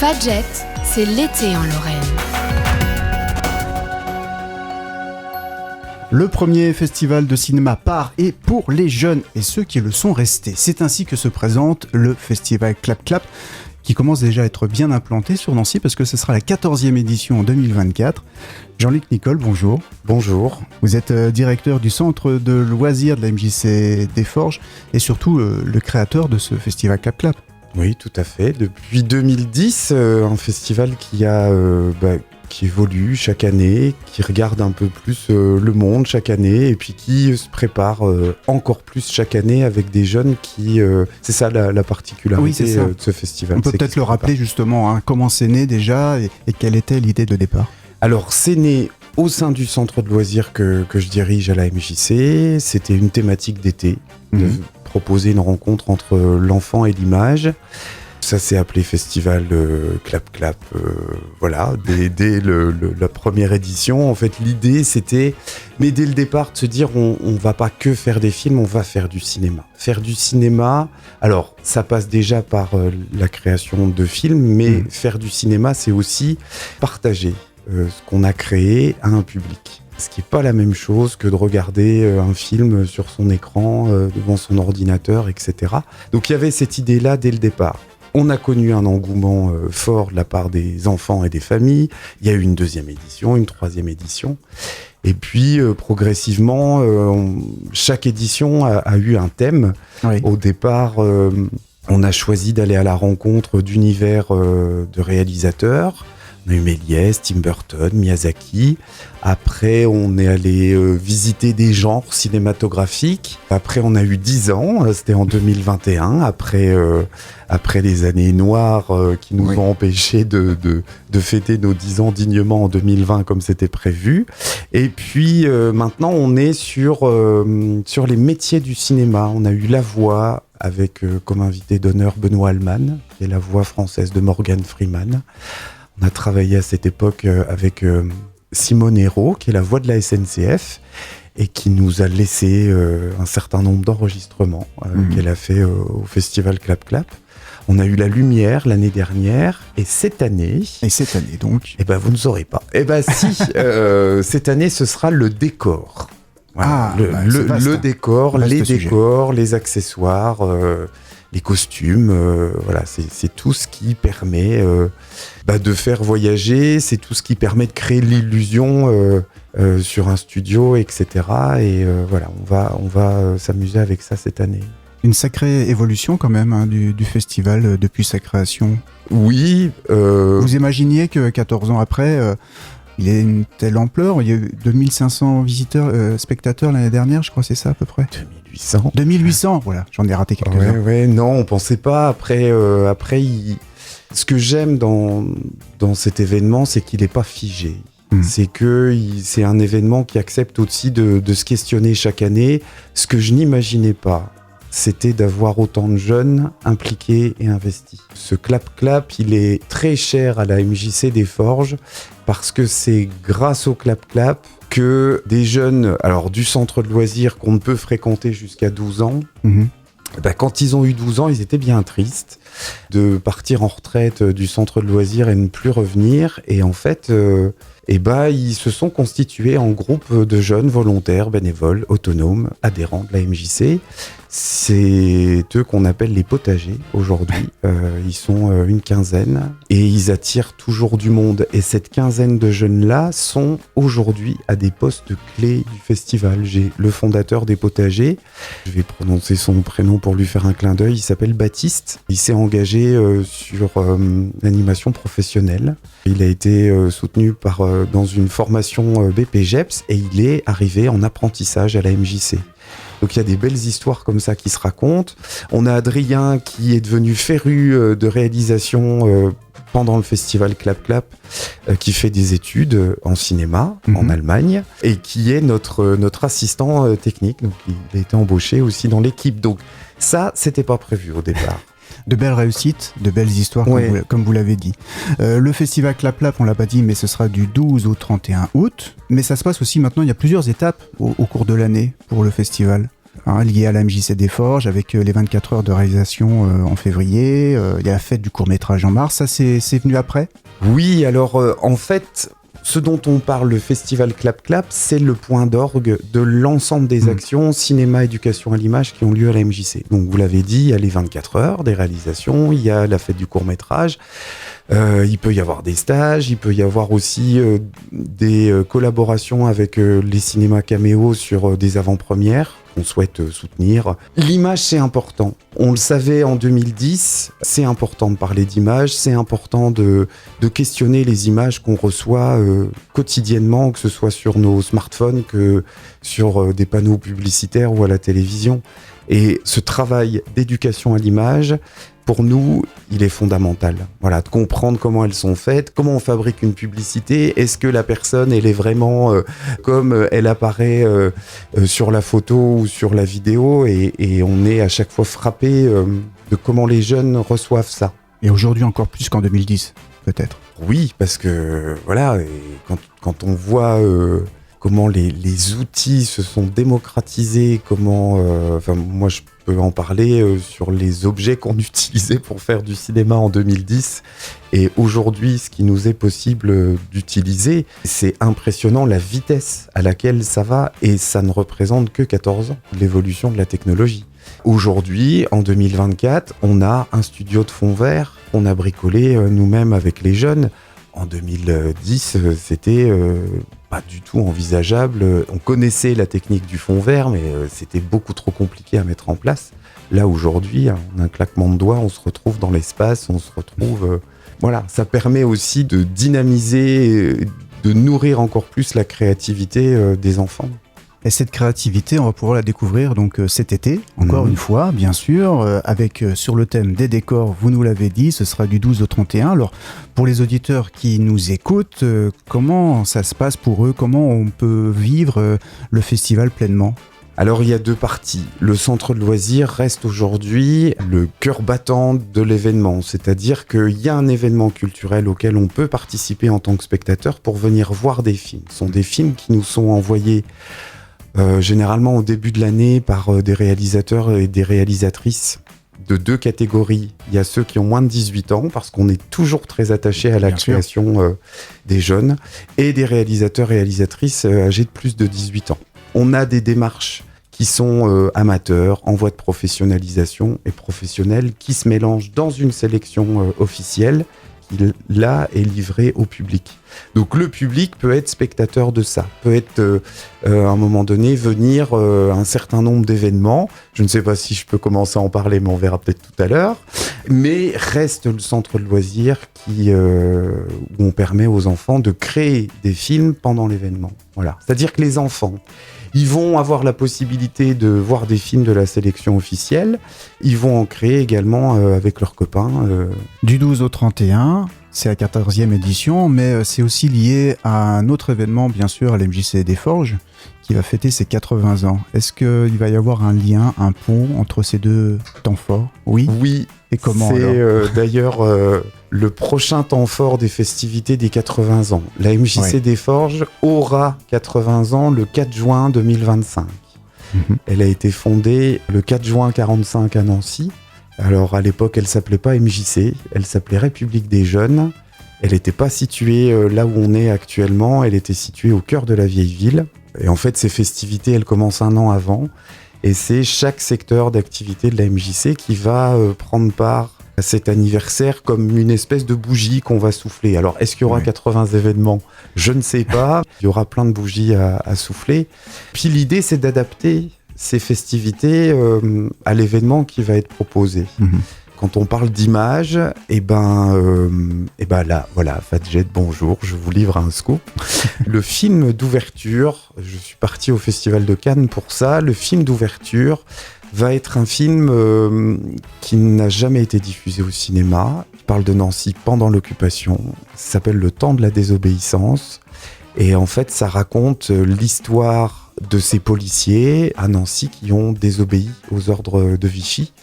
Fadjet, c'est l'été en Lorraine. Le premier festival de cinéma par et pour les jeunes et ceux qui le sont restés. C'est ainsi que se présente le festival Clap Clap, qui commence déjà à être bien implanté sur Nancy parce que ce sera la 14e édition en 2024. Jean-Luc Nicole, bonjour. Bonjour. Vous êtes directeur du centre de loisirs de la MJC des Forges et surtout le créateur de ce festival Clap Clap. Oui, tout à fait. Depuis 2010, un festival qui évolue chaque année, qui regarde un peu plus le monde chaque année et puis qui se prépare encore plus chaque année avec des jeunes qui... c'est ça la particularité de ce festival. On peut peut-être le rappeler justement, comment c'est né déjà et quelle était l'idée de départ. Alors, c'est né au sein du centre de loisirs que je dirige à la MJC. C'était une thématique d'été, de proposer une rencontre entre l'enfant et l'image. Ça s'est appelé Festival Clap Clap, voilà, dès la première édition. En fait, l'idée, c'était, mais dès le départ, de se dire, on va pas que faire des films, on va faire du cinéma. Faire du cinéma, alors, ça passe déjà par la création de films, mais faire du cinéma, c'est aussi partager ce qu'on a créé à un public. Ce qui n'est pas la même chose que de regarder un film sur son écran, devant son ordinateur, etc. Donc il y avait cette idée-là dès le départ. On a connu un engouement fort de la part des enfants et des familles. Il y a eu une deuxième édition, une troisième édition. Et puis progressivement, chaque édition a eu un thème. Oui. Au départ, on a choisi d'aller à la rencontre d'univers de réalisateurs. On a eu Méliès, Tim Burton, Miyazaki. Après, on est allé visiter des genres cinématographiques. Après, on a eu 10 ans, c'était en 2021, après les années noires qui nous ont empêchés de fêter nos 10 ans dignement en 2020 comme c'était prévu. Et puis, maintenant, on est sur les métiers du cinéma. On a eu La Voix avec comme invité d'honneur Benoît Alman, qui est la voix française de Morgan Freeman. On a travaillé à cette époque avec Simone Hérault, qui est la voix de la SNCF, et qui nous a laissé un certain nombre d'enregistrements qu'elle a fait au festival Clap Clap. On a eu La Lumière l'année dernière, et cette année... Et cette année, donc ? Eh ben, vous ne saurez pas. Eh ben, si, cette année, ce sera le décor. Voilà, le décor, les décors, les accessoires... les costumes, voilà, c'est tout ce qui permet de faire voyager, c'est tout ce qui permet de créer l'illusion sur un studio, etc. Et voilà, on va s'amuser avec ça cette année. Une sacrée évolution quand même du festival depuis sa création. Oui. Vous imaginiez que 14 ans après... il ait une telle ampleur. Il y a eu 2500 spectateurs l'année dernière, je crois, c'est ça à peu près. 2800, voilà, j'en ai raté quelques-uns. Ouais, non, on pensait pas. Après, ce que j'aime dans cet événement, c'est qu'il n'est pas figé. C'est que c'est un événement qui accepte aussi de se questionner chaque année. Ce que je n'imaginais pas, c'était d'avoir autant de jeunes impliqués et investis. Ce clap-clap, il est très cher à la MJC des Forges parce que c'est grâce au clap-clap que des jeunes, alors du centre de loisirs qu'on ne peut fréquenter jusqu'à 12 ans, quand ils ont eu 12 ans, ils étaient bien tristes de partir en retraite du centre de loisirs et ne plus revenir. Et en fait, ils se sont constitués en groupe de jeunes volontaires, bénévoles, autonomes, adhérents de la MJC. C'est eux qu'on appelle les potagers aujourd'hui. Ils sont une quinzaine et ils attirent toujours du monde. Et cette quinzaine de jeunes-là sont aujourd'hui à des postes clés du festival. J'ai le fondateur des potagers. Je vais prononcer son prénom pour lui faire un clin d'œil. Il s'appelle Baptiste. Il s'est engagé sur l'animation professionnelle. Il a été soutenu dans une formation BPGEPS et il est arrivé en apprentissage à la MJC. Donc il y a des belles histoires comme ça qui se racontent. On a Adrien qui est devenu féru de réalisation pendant le festival Clap Clap, qui fait des études en cinéma en Allemagne et qui est notre assistant technique. Donc il a été embauché aussi dans l'équipe. Donc ça, c'était pas prévu au départ. De belles réussites, de belles histoires, comme vous l'avez dit. Le festival Clap Clap, on l'a pas dit, mais ce sera du 12 au 31 août. Mais ça se passe aussi maintenant, il y a plusieurs étapes au cours de l'année pour le festival. liées à la MJC des Forges, avec les 24 heures de réalisation en février. Il y a la fête du court-métrage en mars. Ça, c'est venu après ? Oui, alors en fait, ce dont on parle, le festival Clap Clap, c'est le point d'orgue de l'ensemble des actions cinéma, éducation à l'image qui ont lieu à la MJC. Donc vous l'avez dit, il y a les 24 heures des réalisations, il y a la fête du court-métrage, il peut y avoir des stages, il peut y avoir aussi des collaborations avec les cinémas caméos sur des avant-premières qu'on souhaite soutenir. L'image, c'est important. On le savait en 2010, c'est important de parler d'image, c'est important de questionner les images qu'on reçoit quotidiennement, que ce soit sur nos smartphones, que sur des panneaux publicitaires ou à la télévision. Et ce travail d'éducation à l'image, pour nous, il est fondamental. Voilà, de comprendre comment elles sont faites, comment on fabrique une publicité, est-ce que la personne, elle est vraiment comme elle apparaît sur la photo ou sur la vidéo, et on est à chaque fois frappé de comment les jeunes reçoivent ça. Et aujourd'hui encore plus qu'en 2010, peut-être. Oui, parce que voilà, et quand on voit comment les outils se sont démocratisés, comment, moi je peux en parler sur les objets qu'on utilisait pour faire du cinéma en 2010, et aujourd'hui ce qui nous est possible d'utiliser, c'est impressionnant la vitesse à laquelle ça va, et ça ne représente que 14 ans, l'évolution de la technologie. Aujourd'hui, en 2024, on a un studio de fond vert qu'on a bricolé nous-mêmes avec les jeunes. En 2010, c'était pas du tout envisageable. On connaissait la technique du fond vert, mais c'était beaucoup trop compliqué à mettre en place. Là, aujourd'hui, en un claquement de doigts, on se retrouve dans l'espace, on se retrouve... voilà, ça permet aussi de dynamiser, de nourrir encore plus la créativité des enfants. Et cette créativité, on va pouvoir la découvrir donc cet été, encore une fois, bien sûr, avec sur le thème des décors, vous nous l'avez dit, ce sera du 12 au 31. Alors, pour les auditeurs qui nous écoutent, comment ça se passe pour eux ? Comment on peut vivre le festival pleinement ? Alors il y a deux parties. Le centre de loisirs reste aujourd'hui le cœur battant de l'événement, c'est-à-dire qu'il y a un événement culturel auquel on peut participer en tant que spectateur pour venir voir des films. Ce sont des films qui nous sont envoyés généralement au début de l'année par des réalisateurs et des réalisatrices de deux catégories. Il y a ceux qui ont moins de 18 ans, parce qu'on est toujours très attaché à la création des jeunes, et des réalisateurs et réalisatrices âgés de plus de 18 ans. On a des démarches qui sont amateurs, en voie de professionnalisation et professionnels, qui se mélangent dans une sélection officielle, qui là est livrée au public. Donc le public peut être spectateur de ça, peut être à un moment donné venir un certain nombre d'événements. Je ne sais pas si je peux commencer à en parler, mais on verra peut-être tout à l'heure. Mais reste le centre de loisirs où on permet aux enfants de créer des films pendant l'événement. Voilà. C'est-à-dire que les enfants, ils vont avoir la possibilité de voir des films de la sélection officielle. Ils vont en créer également avec leurs copains. Du 12 au 31, c'est la 14e édition, mais c'est aussi lié à un autre événement, bien sûr, à l'MJC des Forges, qui va fêter ses 80 ans. Est-ce qu'il va y avoir un lien, un pont entre ces deux temps forts ? Oui. Oui. Et comment c'est d'ailleurs le prochain temps fort des festivités des 80 ans. La MJC des Forges aura 80 ans le 4 juin 2025. Elle a été fondée le 4 juin 1945 à Nancy. Alors à l'époque, elle s'appelait pas MJC, elle s'appelait République des Jeunes. Elle n'était pas située là où on est actuellement, elle était située au cœur de la vieille ville. Et en fait, ces festivités, elles commencent un an avant. Et c'est chaque secteur d'activité de la MJC qui va prendre part à cet anniversaire comme une espèce de bougie qu'on va souffler. Alors, est-ce qu'il y aura 80 événements ? Je ne sais pas. Il y aura plein de bougies à souffler. Puis l'idée, c'est d'adapter ces festivités à l'événement qui va être proposé. Quand on parle d'image, et ben là, voilà, Fadjet, bonjour, je vous livre un scoop. Le film d'ouverture, je suis parti au Festival de Cannes pour ça, le film d'ouverture va être un film qui n'a jamais été diffusé au cinéma. Il parle de Nancy pendant l'occupation, ça s'appelle Le temps de la désobéissance, et en fait, ça raconte l'histoire de ces policiers à Nancy qui ont désobéi aux ordres de Vichy,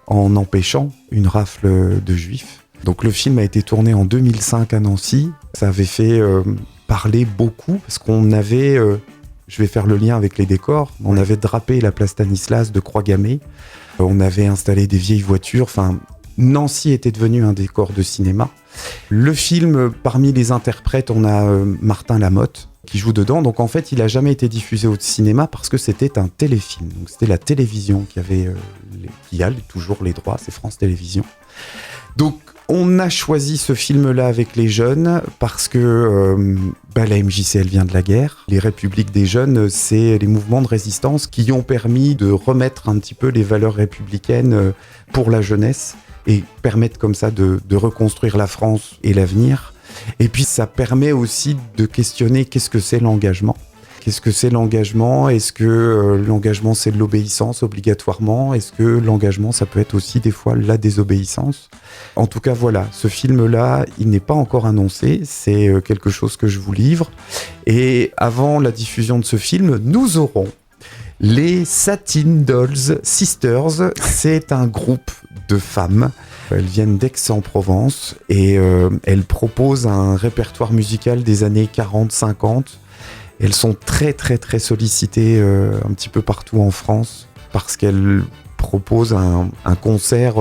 en empêchant une rafle de juifs. Donc le film a été tourné en 2005 à Nancy. Ça avait fait parler beaucoup parce qu'on avait je vais faire le lien avec les décors. On avait drapé la place Stanislas de Croix Gammée. On avait installé des vieilles voitures. Enfin, Nancy était devenue un décor de cinéma. Le film, parmi les interprètes, on a Martin Lamotte qui joue dedans. Donc en fait, il n'a jamais été diffusé au cinéma parce que c'était un téléfilm. Donc c'était la télévision qui avait, qui a toujours les droits, c'est France Télévisions. Donc on a choisi ce film-là avec les jeunes parce que la MJC, elle vient de la guerre. Les républiques des jeunes, c'est les mouvements de résistance qui ont permis de remettre un petit peu les valeurs républicaines pour la jeunesse et permettre comme ça de reconstruire la France et l'avenir. Et puis ça permet aussi de questionner qu'est-ce que c'est l'engagement. Qu'est-ce que c'est l'engagement ? Est-ce que l'engagement c'est de l'obéissance obligatoirement ? Est-ce que l'engagement ça peut être aussi des fois la désobéissance ? En tout cas voilà, ce film-là, il n'est pas encore annoncé, c'est quelque chose que je vous livre. Et avant la diffusion de ce film, nous aurons les Satin Dolls Sisters. C'est un groupe de femmes. Elles viennent d'Aix-en-Provence et elles proposent un répertoire musical des années 40-50. Elles sont très très très sollicitées un petit peu partout en France parce qu'elles proposent un concert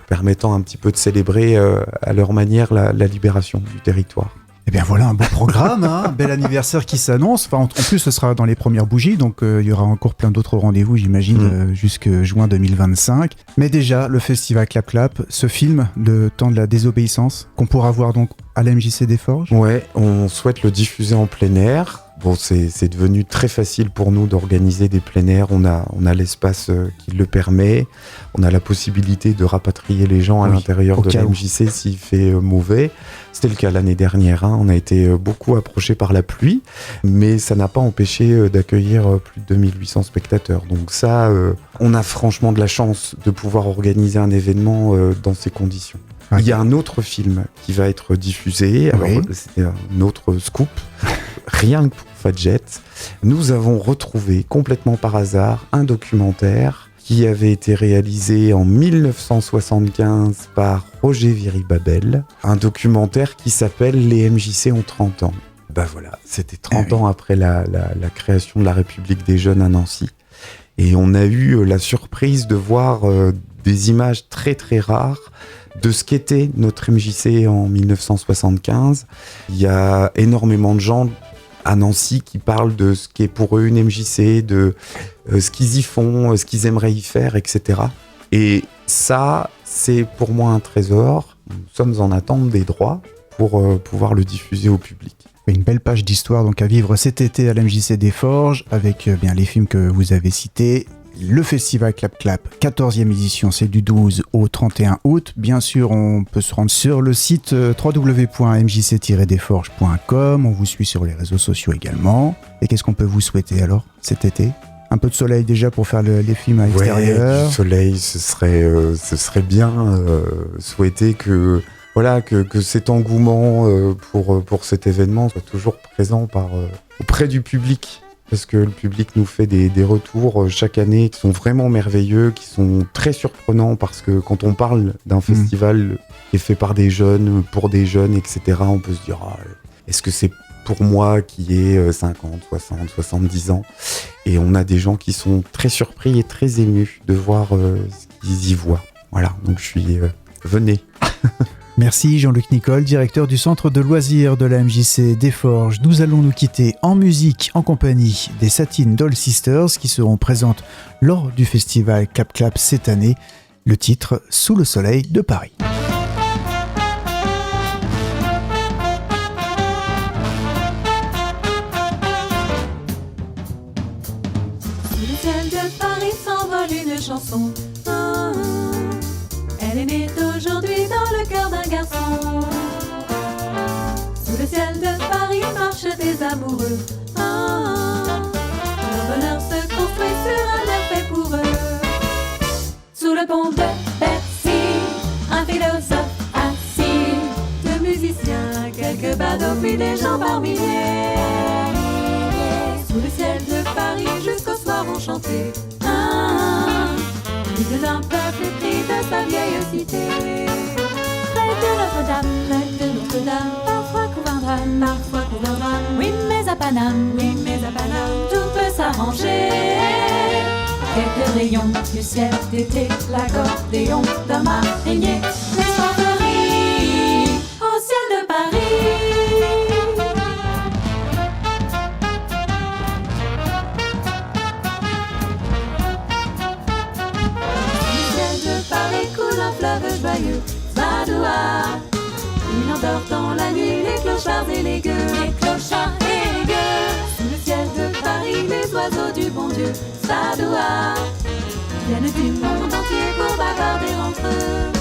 permettant un petit peu de célébrer à leur manière la libération du territoire. Eh bien voilà un beau programme, un bel anniversaire qui s'annonce. Enfin, en plus, ce sera dans les premières bougies, donc il y aura encore plein d'autres rendez-vous, j'imagine, jusque juin 2025. Mais déjà, le festival Clap Clap, ce film de temps de la désobéissance, qu'on pourra voir donc à la MJC des Forges. Ouais, on souhaite le diffuser en plein air. Bon, c'est devenu très facile pour nous d'organiser des plein air. On a l'espace qui le permet. On a la possibilité de rapatrier les gens à l'intérieur de la MJC s'il fait mauvais. C'était le cas l'année dernière. On a été beaucoup approchés par la pluie, mais ça n'a pas empêché d'accueillir plus de 2800 spectateurs. Donc ça, on a franchement de la chance de pouvoir organiser un événement dans ces conditions. Okay. Il y a un autre film qui va être diffusé. Alors, c'est un autre scoop. Rien que pour Fadjet, nous avons retrouvé complètement par hasard un documentaire qui avait été réalisé en 1975 par Roger Viry-Babel, un documentaire qui s'appelle « Les MJC ont 30 ans ». Voilà, c'était 30 ans après la création de la République des Jeunes à Nancy. Et on a eu la surprise de voir des images très très rares de ce qu'était notre MJC en 1975. Il y a énormément de gens à Nancy qui parlent de ce qu'est pour eux une MJC, de ce qu'ils y font, ce qu'ils aimeraient y faire, etc. Et ça, c'est pour moi un trésor. Nous sommes en attente des droits pour pouvoir le diffuser au public. Une belle page d'histoire donc à vivre cet été à la MJC des Forges, avec bien les films que vous avez cités. Le festival Clap Clap, 14e édition, c'est du 12 au 31 août. Bien sûr, on peut se rendre sur le site www.mjc-desforges.com. On vous suit sur les réseaux sociaux également. Et qu'est-ce qu'on peut vous souhaiter alors cet été ? Un peu de soleil déjà pour faire les films à l'extérieur. Du soleil, ce serait bien. Souhaiter que cet engouement pour cet événement soit toujours présent auprès du public. Parce que le public nous fait des retours chaque année qui sont vraiment merveilleux, qui sont très surprenants, parce que quand on parle d'un festival qui est fait par des jeunes, pour des jeunes, etc., on peut se dire est-ce que c'est pour moi qui ai 50, 60, 70 ans ? Et on a des gens qui sont très surpris et très émus de voir ce qu'ils y voient. Voilà, donc je suis... venez. Merci Jean-Luc Nicole, directeur du centre de loisirs de la MJC des Forges. Nous allons nous quitter en musique en compagnie des Satin Dolls Sisters qui seront présentes lors du festival Clap Clap cette année. Le titre « Sous le soleil de Paris ». Sous le ciel de Paris s'envole une chanson. Elle est née aujourd'hui dans le cœur d'un garçon. Sous le ciel de Paris marchent des amoureux. Leur bonheur se construit sur un air fait pour eux. Sous le pont de Bercy, un philosophe assis, deux musiciens, quelques badauds, puis des gens par milliers. Sous le ciel de Paris jusqu'au soir enchanté. L'hymne d'un peuple épris de sa vieille cité. Près de Notre-Dame, parfois couvert drame, oui mais à Paname, tout peut manger. Quelques rayons du ciel d'été, l'accordéon d'un marinier, l'escorterie au ciel de Paris. Du ciel de Paris coule un fleuve joyeux, Sadoua. Il endort dans la nuit les clochards et les gueux, les clochards et les gueux. Sous le ciel de Paris, les oiseaux du bon Dieu, Sadoua, viennent du monde entier pour bavarder entre eux.